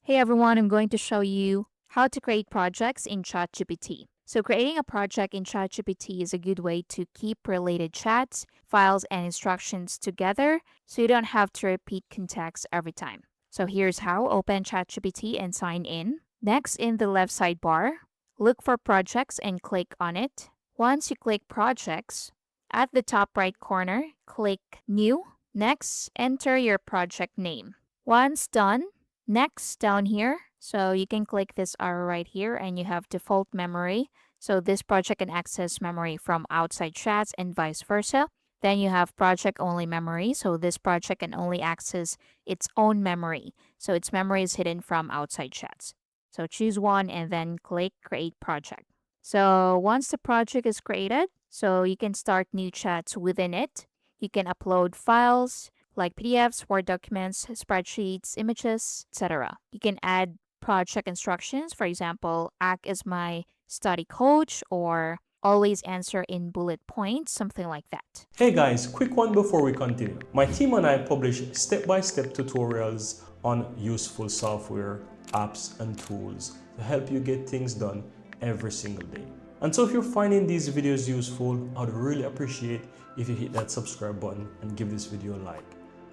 Hey everyone, I'm going to show you how to create projects in ChatGPT. So creating a project in ChatGPT is a good way to keep related chats, files, and instructions together so you don't have to repeat context every time. So here's how. Open ChatGPT and sign in. Next, in the left sidebar, look for projects and click on it. Once you click projects, at the top right corner, click new. Next, enter your project name. Once done, next, down here, so you can click this arrow right here and you have default memory. So this project can access memory from outside chats and vice versa. Then you have project only memory. So this project can only access its own memory. So its memory is hidden from outside chats. So choose one and then click create project. So once the project is created, so you can start new chats within it. You can upload files, like PDFs, Word documents, spreadsheets, images, etc. You can add project instructions, for example, act as my study coach or always answer in bullet points, something like that. Hey guys, quick one before we continue. My team and I publish step-by-step tutorials on useful software, apps, and tools to help you get things done every single day. And so if you're finding these videos useful, I'd really appreciate if you hit that subscribe button and give this video a like.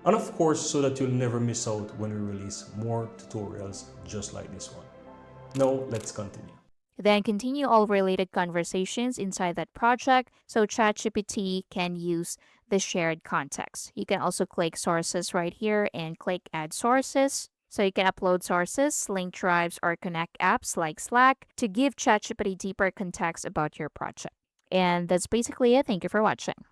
And of course, so that you'll never miss out when we release more tutorials just like this one. Now, let's continue. Then continue all related conversations inside that project so ChatGPT can use the shared context. You can also click sources right here and click add sources. So you can upload sources, link drives, or connect apps like Slack to give ChatGPT deeper context about your project. And that's basically it. Thank you for watching.